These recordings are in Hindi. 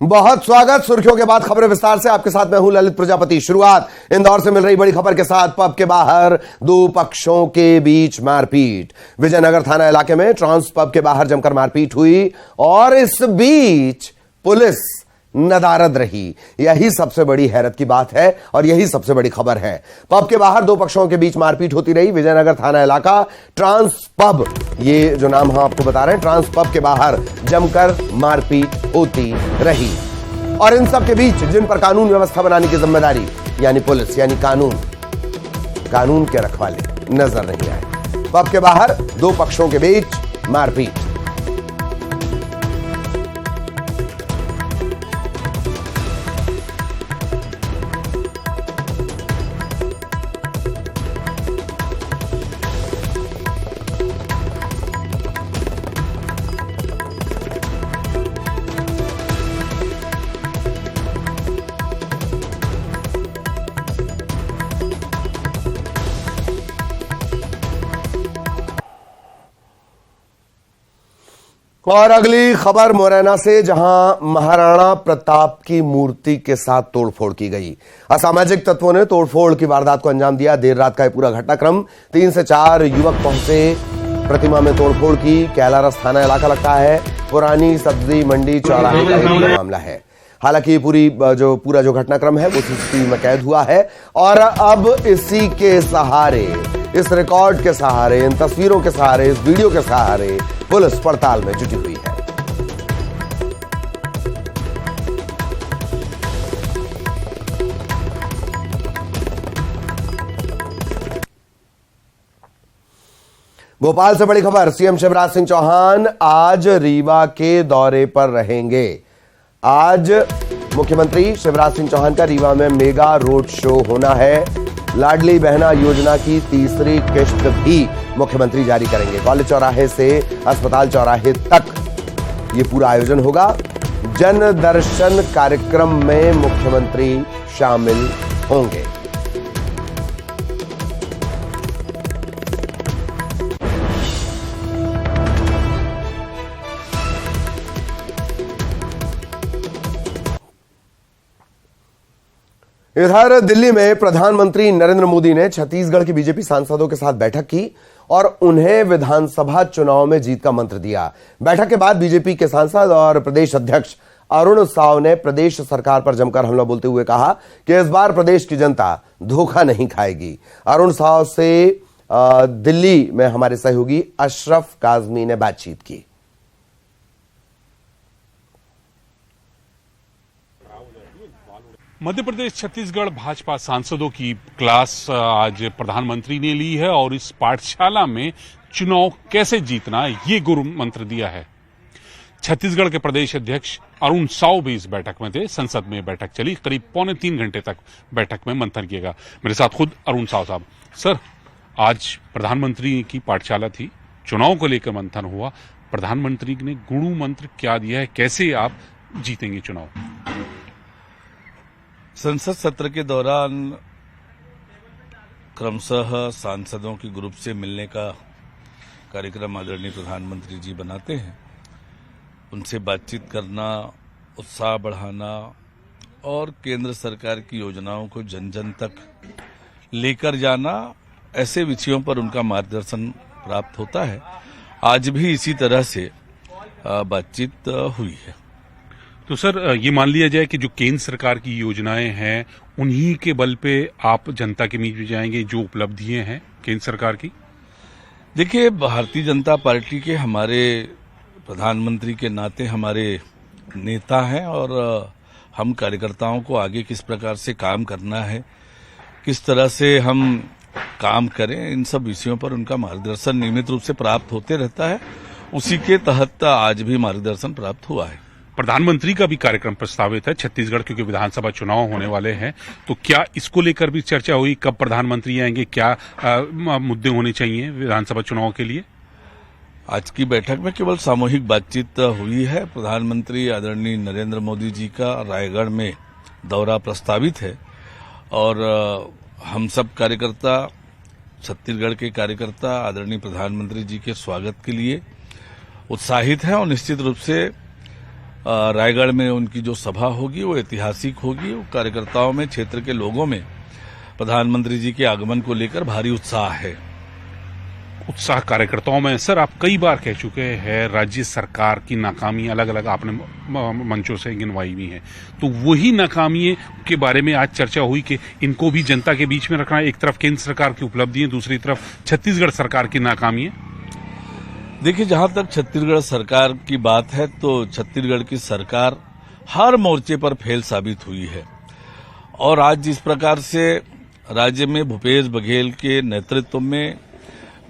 बहुत स्वागत। सुर्खियों के बाद खबरें विस्तार से। आपके साथ मैं हूं ललित प्रजापति। शुरुआत इंदौर से मिल रही बड़ी खबर के साथ। पब के बाहर दो पक्षों के बीच मारपीट। विजयनगर थाना इलाके में ट्रांस पब के बाहर जमकर मारपीट हुई और इस बीच पुलिस नदारद रही। यही सबसे बड़ी हैरत की बात है और यही सबसे बड़ी खबर है। पब के बाहर दो पक्षों के बीच मारपीट होती रही। विजयनगर थाना इलाका ट्रांस पब, ये जो नाम हम आपको बता रहे हैं, ट्रांस पब के बाहर जमकर मारपीट होती रही। और इन सब के बीच जिन पर कानून व्यवस्था बनाने की जिम्मेदारी यानी पुलिस यानी कानून के रखवाले नजर नहीं आए। पब के बाहर दो पक्षों के बीच मारपीट। और अगली खबर मुरैना से, जहां महाराणा प्रताप की मूर्ति के साथ तोड़फोड़ की गई। असामाजिक तत्वों ने तोड़फोड़ की वारदात को अंजाम दिया। देर रात का यह पूरा घटनाक्रम। 3 से 4 युवक पहुंचे, प्रतिमा में तोड़फोड़ की। कैलारस थाना इलाका लगता है। पुरानी सब्जी मंडी चौराहे का एक मामला है। हालांकि पूरा जो घटनाक्रम है वो सीसीटीवी में कैद हुआ है और अब इसी के सहारे, इस रिकॉर्ड के सहारे, इन तस्वीरों के सहारे, इस वीडियो के सहारे पुलिस पड़ताल में जुटी हुई है। भोपाल से बड़ी खबर। सीएम शिवराज सिंह चौहान आज रीवा के दौरे पर रहेंगे। आज मुख्यमंत्री शिवराज सिंह चौहान का रीवा में मेगा रोड शो होना है। लाडली बहना योजना की तीसरी किश्त भी मुख्यमंत्री जारी करेंगे। कॉलेज चौराहे से अस्पताल चौराहे तक ये पूरा आयोजन होगा। जन दर्शन कार्यक्रम में मुख्यमंत्री शामिल होंगे। इधर दिल्ली में प्रधानमंत्री नरेंद्र मोदी ने छत्तीसगढ़ के बीजेपी सांसदों के साथ बैठक की और उन्हें विधानसभा चुनाव में जीत का मंत्र दिया। बैठक के बाद बीजेपी के सांसद और प्रदेश अध्यक्ष अरुण साव ने प्रदेश सरकार पर जमकर हमला बोलते हुए कहा कि इस बार प्रदेश की जनता धोखा नहीं खाएगी। अरुण साव से दिल्ली में हमारे सहयोगी अशरफ काजमी ने बातचीत की। मध्य प्रदेश छत्तीसगढ़ भाजपा सांसदों की क्लास आज प्रधानमंत्री ने ली है और इस पाठशाला में चुनाव कैसे जीतना ये गुरु मंत्र दिया है। छत्तीसगढ़ के प्रदेश अध्यक्ष अरुण साव भी इस बैठक में थे। संसद में बैठक चली, करीब 2.25 घंटे तक बैठक में मंथन किया। मेरे साथ खुद अरुण साव साहब। सर, आज प्रधानमंत्री की पाठशाला थी, चुनाव को लेकर मंथन हुआ। प्रधानमंत्री ने गुरु मंत्र क्या दिया है, कैसे आप जीतेंगे चुनाव? संसद सत्र के दौरान क्रमशः सांसदों के ग्रुप से मिलने का कार्यक्रम आदरणीय प्रधानमंत्री जी बनाते हैं। उनसे बातचीत करना, उत्साह बढ़ाना और केंद्र सरकार की योजनाओं को जन जन तक लेकर जाना, ऐसे विषयों पर उनका मार्गदर्शन प्राप्त होता है। आज भी इसी तरह से बातचीत हुई है। तो सर, ये मान लिया जाए कि जो केंद्र सरकार की योजनाएं हैं उन्हीं के बल पे आप जनता के बीच में जाएंगे, जो उपलब्धियां हैं केंद्र सरकार की? देखिए, भारतीय जनता पार्टी के हमारे प्रधानमंत्री के नाते हमारे नेता हैं और हम कार्यकर्ताओं को आगे किस प्रकार से काम करना है, किस तरह से हम काम करें, इन सब विषयों पर उनका मार्गदर्शन नियमित रूप से प्राप्त होते रहता है। उसी के तहत आज भी मार्गदर्शन प्राप्त हुआ है। प्रधानमंत्री का भी कार्यक्रम प्रस्तावित है छत्तीसगढ़, क्योंकि विधानसभा चुनाव होने वाले हैं, तो क्या इसको लेकर भी चर्चा हुई? कब प्रधानमंत्री आएंगे, क्या मुद्दे होने चाहिए विधानसभा चुनाव के लिए? आज की बैठक में केवल सामूहिक बातचीत हुई है। प्रधानमंत्री आदरणीय नरेंद्र मोदी जी का रायगढ़ में दौरा प्रस्तावित है और हम सब कार्यकर्ता, छत्तीसगढ़ के कार्यकर्ता आदरणीय प्रधानमंत्री जी के स्वागत के लिए उत्साहित हैं और निश्चित रूप से रायगढ़ में उनकी जो सभा होगी वो ऐतिहासिक होगी। कार्यकर्ताओं में, क्षेत्र के लोगों में प्रधानमंत्री जी के आगमन को लेकर भारी उत्साह है। उत्साह कार्यकर्ताओं में। सर, आप कई बार कह चुके हैं राज्य सरकार की नाकामी अलग अलग आपने मंचों से गिनवाई हुई है, तो वही नाकामी के बारे में आज चर्चा हुई कि इनको भी जनता के बीच में रखना है। एक तरफ केंद्र सरकार की उपलब्धि है, दूसरी तरफ छत्तीसगढ़ सरकार की नाकामी है। देखिए, जहां तक छत्तीसगढ़ सरकार की बात है तो छत्तीसगढ़ की सरकार हर मोर्चे पर फेल साबित हुई है। और आज जिस प्रकार से राज्य में भूपेश बघेल के नेतृत्व में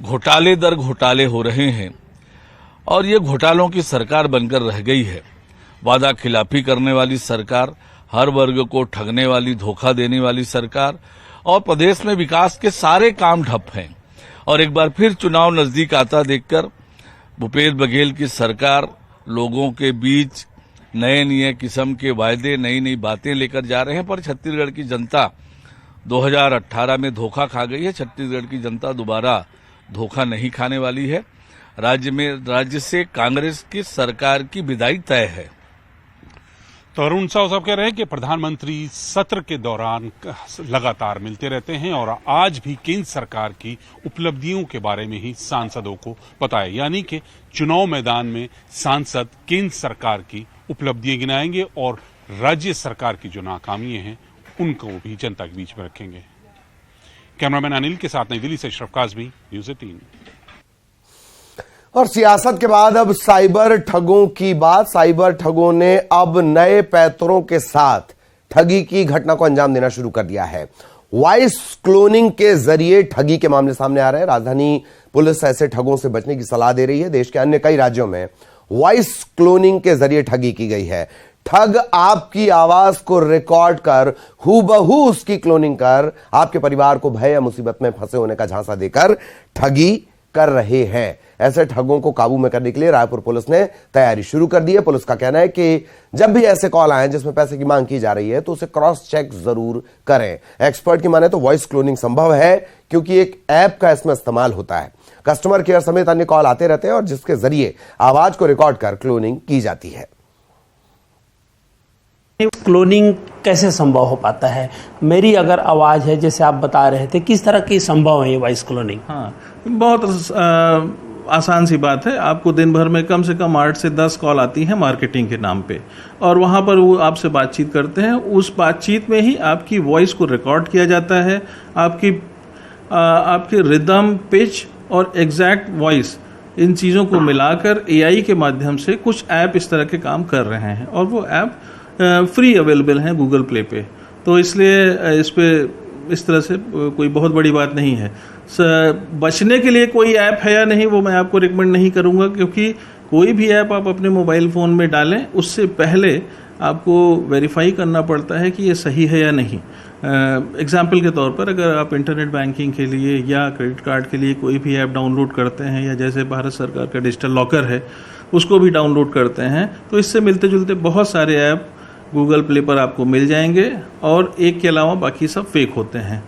घोटाले दर घोटाले हो रहे हैं और ये घोटालों की सरकार बनकर रह गई है। वादा खिलाफी करने वाली सरकार, हर वर्ग को ठगने वाली, धोखा देने वाली सरकार, और प्रदेश में विकास के सारे काम ठप हैं। और एक बार फिर चुनाव नजदीक आता देखकर भूपेश बघेल की सरकार लोगों के बीच नए नए किस्म के वायदे, नई नई बातें लेकर जा रहे हैं। पर छत्तीसगढ़ की जनता 2018 में धोखा खा गई है। छत्तीसगढ़ की जनता दोबारा धोखा नहीं खाने वाली है। राज्य से कांग्रेस की सरकार की विदाई तय है। तो अरुण साहब कह रहे हैं कि प्रधानमंत्री सत्र के दौरान लगातार मिलते रहते हैं और आज भी केंद्र सरकार की उपलब्धियों के बारे में ही सांसदों को पता है, यानी कि चुनाव मैदान में सांसद केंद्र सरकार की उपलब्धियां गिनाएंगे और राज्य सरकार की जो नाकामियां हैं उनको भी जनता के बीच में रखेंगे। कैमरामैन अनिल के साथ नई दिल्ली से अशरफ काज़मी, न्यूज़ 18। और सियासत के बाद अब साइबर ठगों की बात। साइबर ठगों ने अब नए पैतरों के साथ ठगी की घटना को अंजाम देना शुरू कर दिया है। वॉइस क्लोनिंग के जरिए ठगी के मामले सामने आ रहे हैं। राजधानी पुलिस ऐसे ठगों से बचने की सलाह दे रही है। देश के अन्य कई राज्यों में वॉइस क्लोनिंग के जरिए ठगी की गई है। ठग आपकी आवाज को रिकॉर्ड कर हूबहू उसकी क्लोनिंग कर आपके परिवार को भय या मुसीबत में फंसे होने का झांसा देकर ठगी कर रहे हैं। ऐसे ठगों को काबू में करने के लिए रायपुर पुलिस ने तैयारी शुरू कर दी है। पुलिस का कहना है कि जब भी ऐसे कॉल आए जिसमें पैसे की मांग की जा रही है तो उसे क्रॉस चेक जरूर करें। एक्सपर्ट की माने तो वॉइस क्लोनिंग संभव है क्योंकि एक ऐप का इसमें इस्तेमाल होता है। कस्टमर केयर समेत अन्य कॉल आते रहते हैं और जिसके जरिए आवाज को रिकॉर्ड कर क्लोनिंग की जाती है। क्लोनिंग कैसे संभव हो पाता है? मेरी अगर आवाज़ है, जैसे आप बता रहे थे, किस तरह की संभव है ये वॉइस क्लोनिंग? हाँ, बहुत आसान सी बात है। आपको दिन भर में कम से कम 8 से 10 कॉल आती हैं मार्केटिंग के नाम पे, और वहाँ पर वो आपसे बातचीत करते हैं। उस बातचीत में ही आपकी वॉइस को रिकॉर्ड किया जाता है। आपकी रिदम, पिच और एग्जैक्ट वॉइस, इन चीज़ों को मिलाकर एआई के माध्यम से कुछ ऐप इस तरह के काम कर रहे हैं और वो ऐप फ्री अवेलेबल हैं गूगल प्ले पे। तो इसलिए इस पे इस तरह से कोई बहुत बड़ी बात नहीं है। बचने के लिए कोई ऐप है या नहीं वो मैं आपको रिकमेंड नहीं करूँगा, क्योंकि कोई भी ऐप आप अपने मोबाइल फ़ोन में डालें उससे पहले आपको वेरीफाई करना पड़ता है कि ये सही है या नहीं। एग्जाम्पल के तौर पर अगर आप इंटरनेट बैंकिंग के लिए या क्रेडिट कार्ड के लिए कोई भी ऐप डाउनलोड करते हैं, या जैसे भारत सरकार का डिजिटल लॉकर है उसको भी डाउनलोड करते हैं, तो इससे मिलते जुलते बहुत सारे ऐप गूगल प्ले पर आपको मिल जाएंगे और एक के अलावा बाकी सब फेक होते हैं।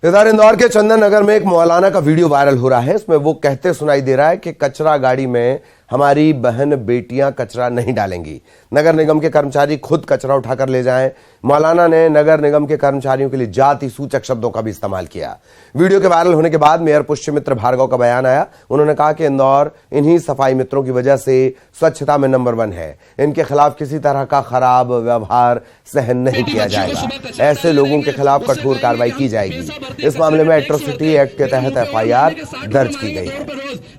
इधर इंदौर के चंदन नगर में एक मौलाना का वीडियो वायरल हो रहा है। इसमें वो कहते सुनाई दे रहा है कि कचरा गाड़ी में हमारी बहन बेटियां कचरा नहीं डालेंगी, नगर निगम के कर्मचारी खुद कचरा उठाकर ले जाएं। मौलाना ने नगर निगम के कर्मचारियों के लिए जाति सूचक शब्दों का भी इस्तेमाल किया। वीडियो के वायरल होने के बाद मेयर पुष्यमित्र भार्गव का बयान आया। उन्होंने कहा कि इंदौर इन्हीं सफाई मित्रों की वजह से स्वच्छता में नंबर 1 है। इनके खिलाफ किसी तरह का खराब व्यवहार सहन नहीं किया जाएगा। ऐसे लोगों के खिलाफ कठोर कार्रवाई की जाएगी। इस मामले में एट्रोसिटी एक्ट के तहत एफआईआर दर्ज की गई है।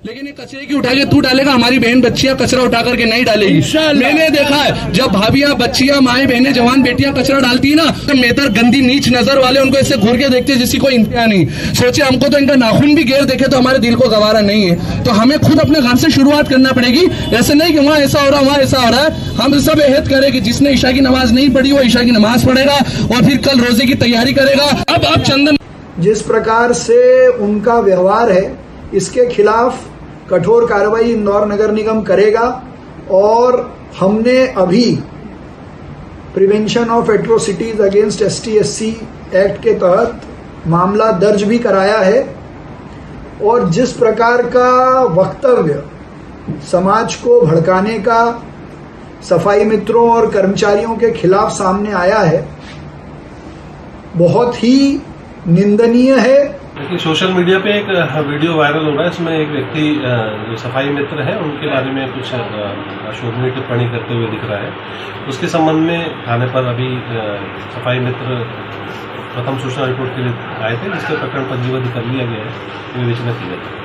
लेकिन ये कचरे की उठा के तू डालेगा, हमारी बहन बच्चियां कचरा उठा करके नहीं डालेगी। मैंने देखा है जब भाभियां, बच्चियां, माएं, बहनें, जवान बेटियां कचरा डालती है ना, तो मेहतर गंदी नीच नजर वाले उनको ऐसे घूर के देखते हैं जिसकी कोई इंतहा नहीं। सोचे हमको तो इनका नाखून भी घेर देखे तो हमारे दिल को गवारा नहीं है। तो हमें खुद अपने घर से शुरुआत करना पड़ेगी। ऐसे नहीं कि वहां ऐसा हो रहा, वहां ऐसा हो रहा है। हम सब एहद करें कि जिसने ईशा की नमाज नहीं पढ़ी वो ईशा की नमाज पढ़ेगा और फिर कल रोजे की तैयारी करेगा। अब चंदन, जिस प्रकार से उनका व्यवहार है इसके खिलाफ कठोर कार्रवाई इंदौर नगर निगम करेगा। और हमने अभी prevention of atrocities against ST/SC act के तहत मामला दर्ज भी कराया है। और जिस प्रकार का वक्तव्य समाज को भड़काने का सफाई मित्रों और कर्मचारियों के खिलाफ सामने आया है, बहुत ही निंदनीय है। देखिए, सोशल मीडिया पे एक वीडियो वायरल हो रहा है। इसमें एक व्यक्ति जो सफाई मित्र है उनके बारे में कुछ अशोभनीय टिप्पणी करते हुए दिख रहा है। उसके संबंध में थाने पर अभी सफाई मित्र प्रथम सूचना रिपोर्ट के लिए आए थे, जिसके प्रकरण पंजीबद्ध कर लिया गया है, विवेचना की गई।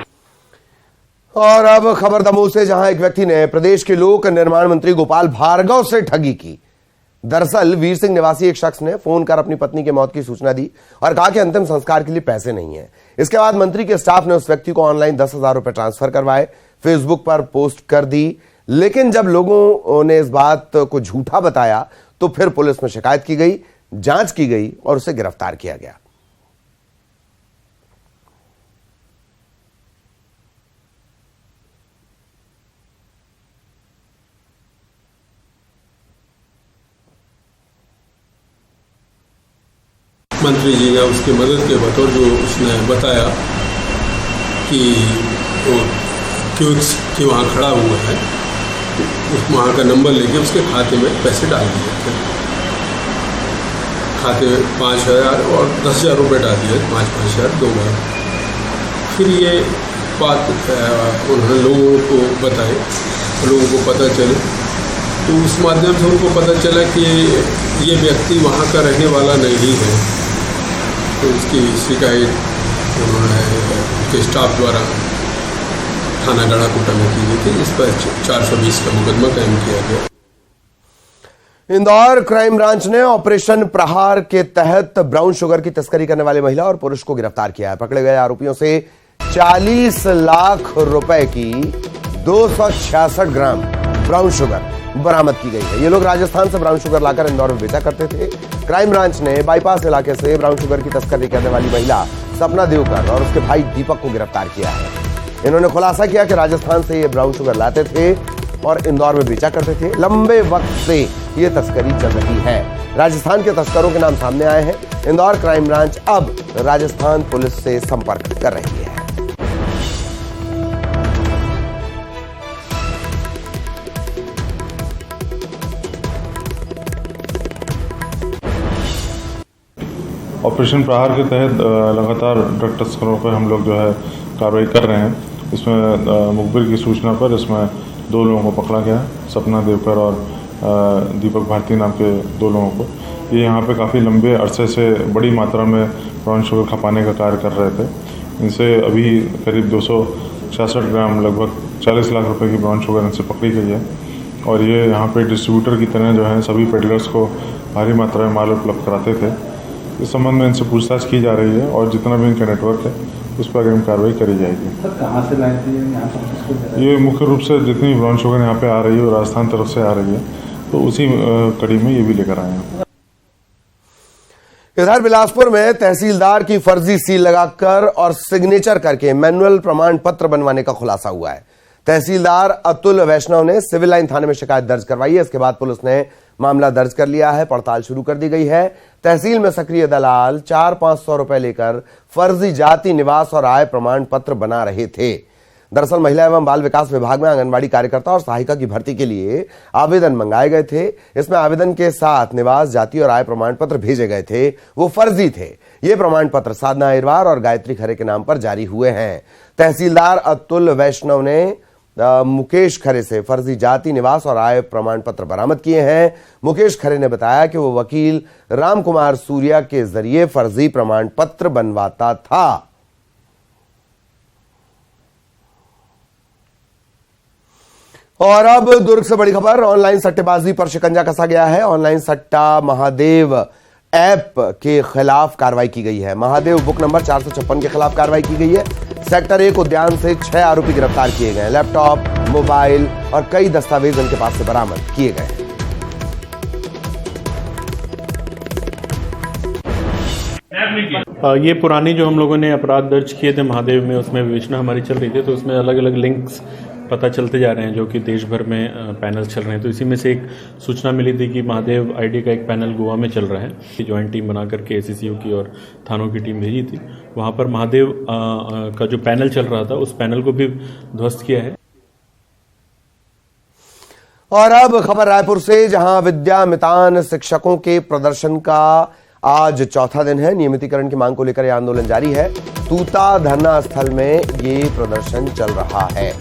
और अब खबर दमोह से, जहां एक व्यक्ति ने प्रदेश के लोक निर्माण मंत्री गोपाल भार्गव से ठगी की। दरअसल वीर सिंह निवासी एक शख्स ने फोन कर अपनी पत्नी की मौत की सूचना दी और कहा कि अंतिम संस्कार के लिए पैसे नहीं है। इसके बाद मंत्री के स्टाफ ने उस व्यक्ति को ऑनलाइन 10,000 रुपए ट्रांसफर करवाए, फेसबुक पर पोस्ट कर दी। लेकिन जब लोगों ने इस बात को झूठा बताया तो फिर पुलिस में शिकायत की गई, जांच की गई और उसे गिरफ्तार किया गया। मंत्री जी ने उसकी मदद के बतौर जो उसने बताया कि वो क्यूक्स की वहाँ खड़ा हुआ है, उस वहाँ का नंबर लेके उसके खाते में पैसे डाल दिए थे। खाते में 5,000 और 10,000 रुपये डाल दिए, 5,000 2 बार। फिर ये बात उन्होंने लोगों को बताई, लोगों को पता चले, तो उस माध्यम से उनको पता चला कि ये व्यक्ति वहाँ का रहने वाला नहीं है। तो उसकी शिकायत उन्होंने उनके स्टाफ द्वारा थाना गढ़ाकोटा में की गई थी। इस पर 420 का मुकदमा कायम किया गया। इंदौर क्राइम ब्रांच ने ऑपरेशन प्रहार के तहत ब्राउन शुगर की तस्करी करने वाली महिला और पुरुष को गिरफ्तार किया है। पकड़े गए आरोपियों से 40 लाख रुपए की 266 ग्राम ब्राउन शुगर बरामद की गई है। ये लोग राजस्थान से ब्राउन शुगर लाकर इंदौर में बेचा करते थे। क्राइम ब्रांच ने बाईपास इलाके से ब्राउन शुगर की तस्करी करने वाली महिला सपना देवकर और उसके भाई दीपक को गिरफ्तार किया है। इन्होंने खुलासा किया कि राजस्थान से ये ब्राउन शुगर लाते थे और इंदौर में बेचा करते थे। लंबे वक्त से ये तस्करी चल रही है। राजस्थान के तस्करों के नाम सामने आए हैं। इंदौर क्राइम ब्रांच अब राजस्थान पुलिस से संपर्क कर रही है। ऑपरेशन प्रहार के तहत लगातार ड्रग तस्करों पर हम लोग जो है कार्रवाई कर रहे हैं। इसमें मुखबिर की सूचना पर इसमें 2 लोगों को पकड़ा गया है, सपना देवकर और दीपक भारती नाम के 2 लोगों को। ये यहाँ पे काफ़ी लंबे अरसे से बड़ी मात्रा में ब्राउन शुगर खपाने का कार्य कर रहे थे। इनसे अभी करीब 266 ग्राम लगभग 40 लाख रुपए की ब्राउन शुगर इनसे पकड़ी गई है। और ये यहाँ पे डिस्ट्रीब्यूटर की तरह जो है सभी पेडलर्स को भारी मात्रा में माल उपलब्ध कराते थे। इस संबंध में इनसे पूछताछ की जा रही है और जितना भी इनका नेटवर्क है उस पर अग्रिम कार्रवाई करी जाएगी। सर, कहाँ से लाए थे यहाँ पर? ये मुख्य रूप से जितनी ब्राउन शुगर यहाँ पे आ रही है और राजस्थान तरफ से आ रही है, तो उसी कड़ी में ये भी लेकर आए हैं। इधर बिलासपुर में तहसीलदार की फर्जी सील लगाकर और सिग्नेचर करके मैनुअल प्रमाण पत्र बनवाने का खुलासा हुआ है। तहसीलदार अतुल वैष्णव ने सिविल लाइन थाने में शिकायत दर्ज करवाई है। इसके बाद पुलिस ने मामला दर्ज कर लिया है, पड़ताल शुरू कर दी गई है। तहसील में सक्रिय दलाल 400-500 रुपए लेकर फर्जी जाति, निवास और आय प्रमाण पत्र बना रहे थे। दरअसल महिला एवं बाल विकास विभाग में आंगनबाड़ी कार्यकर्ता और सहायिका की भर्ती के लिए आवेदन मंगाए गए थे। इसमें आवेदन के साथ निवास, जाति और आय प्रमाण पत्र भेजे गए थे, वो फर्जी थे। ये प्रमाण पत्र साधना अहिरवार और गायत्री खरे के नाम पर जारी हुए हैं। तहसीलदार अतुल वैष्णव ने मुकेश खरे से फर्जी जाति, निवास और आय प्रमाण पत्र बरामद किए हैं। मुकेश खरे ने बताया कि वो वकील राम कुमार सूर्या के जरिए फर्जी प्रमाण पत्र बनवाता था। और अब दुर्ग से बड़ी खबर, ऑनलाइन सट्टेबाजी पर शिकंजा कसा गया है। ऑनलाइन सट्टा महादेव ऐप के खिलाफ कार्रवाई की गई है। महादेव बुक नंबर 456 के खिलाफ कार्रवाई की गई है। सेक्टर 1 उद्यान से 6 आरोपी गिरफ्तार किए गए। लैपटॉप, मोबाइल और कई दस्तावेज इनके पास से बरामद किए गए हैं। ये पुरानी जो हम लोगों ने अपराध दर्ज किए थे महादेव में, उसमें विवेचना हमारी चल रही थी, तो उसमें अलग अलग लिंक्स पता चलते जा रहे हैं जो कि देश भर में पैनल चल रहे हैं। तो इसी में से एक सूचना मिली थी कि महादेव आईडी का एक पैनल गोवा में चल रहा है। ज्वाइंट टीम बना करके एसीसीयू की और थानों की टीम भेजी थी। वहाँ पर महादेव का जो पैनल चल रहा था उस पैनल को भी ध्वस्त किया है। और अब खबर रायपुर से, जहां विद्यामितान शिक्षकों के प्रदर्शन का आज चौथा दिन है। नियमितीकरण की मांग को लेकर यह आंदोलन जारी है। तूता धरना स्थल में ये प्रदर्शन चल रहा है।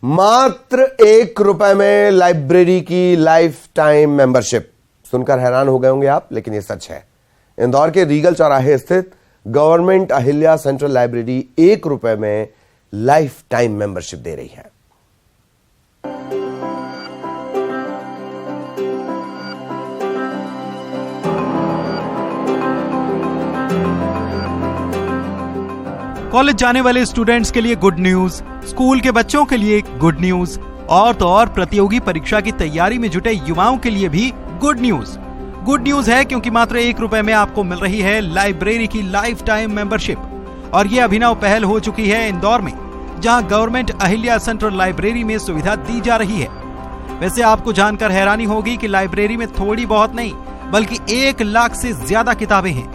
मात्र ₹1 में लाइब्रेरी की लाइफ टाइम मेंबरशिप। सुनकर हैरान हो गए होंगे आप, लेकिन यह सच है। इंदौर के रीगल चौराहे स्थित गवर्नमेंट अहिल्या सेंट्रल लाइब्रेरी ₹1 में लाइफ टाइम मेंबरशिप दे रही है। कॉलेज जाने वाले स्टूडेंट्स के लिए गुड न्यूज, स्कूल के बच्चों के लिए गुड न्यूज और तो और प्रतियोगी परीक्षा की तैयारी में जुटे युवाओं के लिए भी गुड न्यूज। गुड न्यूज है क्योंकि मात्र ₹1 में आपको मिल रही है लाइब्रेरी की लाइफ टाइम मेंबरशिप। और ये अभिनव पहल हो चुकी है इंदौर में, जहां गवर्नमेंट अहिल्या सेंट्रल लाइब्रेरी में सुविधा दी जा रही है। वैसे आपको जानकर हैरानी होगी कि लाइब्रेरी में थोड़ी बहुत नहीं बल्कि 1 लाख से ज्यादा किताबें हैं।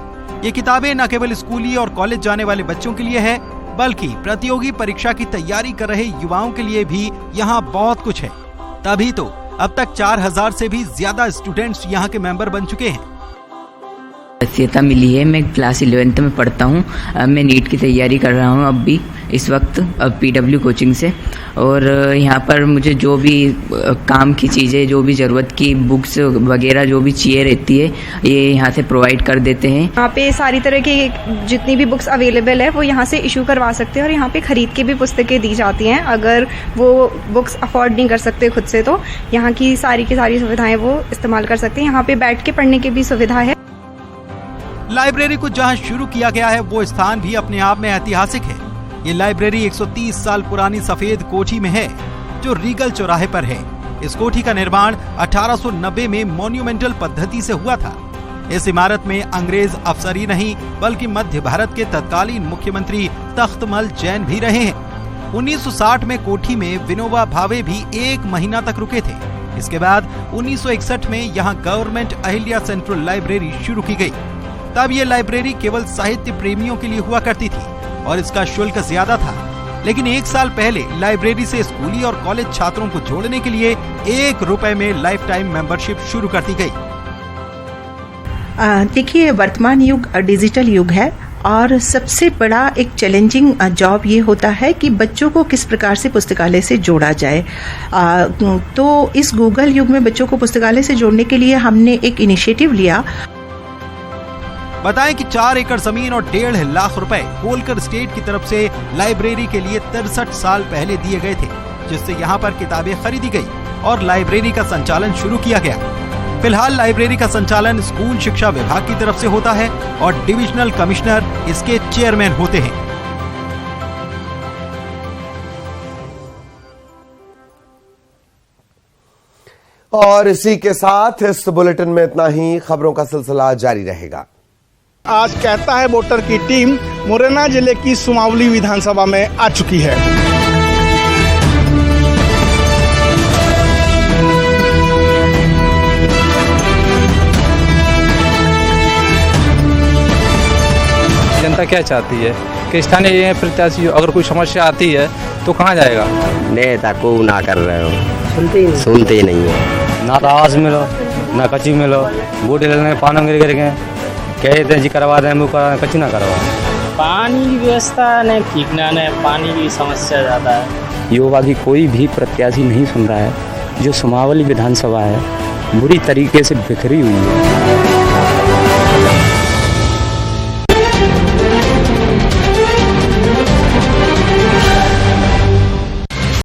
ये किताबें न केवल स्कूली और कॉलेज जाने वाले बच्चों के लिए है, बल्कि प्रतियोगी परीक्षा की तैयारी कर रहे युवाओं के लिए भी यहाँ बहुत कुछ है। तभी तो अब तक 4000 से भी ज्यादा स्टूडेंट्स यहाँ के मेंबर बन चुके हैं। सहायता मिली है। मैं क्लास 11th में पढ़ता हूँ। मैं नीट की तैयारी कर रहा हूँ अब भी इस वक्त PW कोचिंग से। और यहाँ पर मुझे जो भी काम की चीज़ें, जो भी ज़रूरत की बुक्स वगैरह जो भी चाहिए रहती है, ये यहाँ से प्रोवाइड कर देते हैं। यहाँ पे सारी तरह की जितनी भी बुक्स अवेलेबल है वो यहाँ से इशू करवा सकते हैं और यहाँ पे खरीद के भी पुस्तकें दी जाती हैं। अगर वो बुक्स अफोर्ड नहीं कर सकते खुद से तो यहाँ की सारी सुविधाएं वो इस्तेमाल कर सकते हैं। यहाँ पे बैठ के पढ़ने की भी सुविधा है। लाइब्रेरी को जहां शुरू किया गया है वो स्थान भी अपने आप में ऐतिहासिक है। ये लाइब्रेरी 130 साल पुरानी सफेद कोठी में है जो रीगल चौराहे पर है। इस कोठी का निर्माण 1890 में मॉन्यूमेंटल पद्धति से हुआ था। इस इमारत में अंग्रेज अफसर ही नहीं बल्कि मध्य भारत के तत्कालीन मुख्यमंत्री तख्तमल जैन भी रहे हैं। 1960 में कोठी में विनोबा भावे भी 1 महीना तक रुके थे। इसके बाद 1961 में यहाँ गवर्नमेंट अहिल्या सेंट्रल लाइब्रेरी शुरू की गई। तब ये लाइब्रेरी केवल साहित्य प्रेमियों के लिए हुआ करती थी और इसका शुल्क ज्यादा था। लेकिन 1 साल पहले लाइब्रेरी से स्कूली और कॉलेज छात्रों को जोड़ने के लिए ₹1 में लाइफ टाइम मेंबरशिप शुरू कर दी गई। देखिए, वर्तमान युग डिजिटल युग है और सबसे बड़ा एक चैलेंजिंग जॉब ये होता है कि बच्चों को किस प्रकार से पुस्तकालय से जोड़ा जाए। तो इस गूगल युग में बच्चों को पुस्तकालय से जोड़ने के लिए हमने एक इनिशिएटिव लिया। बताएं कि 4 एकड़ जमीन और ₹1.5 लाख होलकर स्टेट की तरफ से लाइब्रेरी के लिए 63 साल पहले दिए गए थे, जिससे यहाँ पर किताबें खरीदी गई और लाइब्रेरी का संचालन शुरू किया गया। फिलहाल लाइब्रेरी का संचालन स्कूल शिक्षा विभाग की तरफ से होता है और डिविजनल कमिश्नर इसके चेयरमैन होते हैं। और इसी के साथ इस बुलेटिन में इतना ही। खबरों का सिलसिला जारी रहेगा। आज कहता है वोटर की टीम मुरैना जिले की सुमावली विधानसभा में आ चुकी है। जनता क्या चाहती है कि स्थानीय प्रत्याशी अगर कोई समस्या आती है तो कहाँ जाएगा? नेता को ना कर रहे हो, सुनते ही नहीं है। ना तो आवास मिलो ना कच्ची मिलो, बूढ़े लेने पानी गिर गिर गए कहते हैं जी करवा दें, वो करा कच्ची ना करवा। पानी की व्यवस्था नहीं ठीक ना, पानी की समस्या ज़्यादा है। युवा की कोई भी प्रत्याशी नहीं सुन रहा है। जो सुमावली विधानसभा है बुरी तरीके से बिखरी हुई है।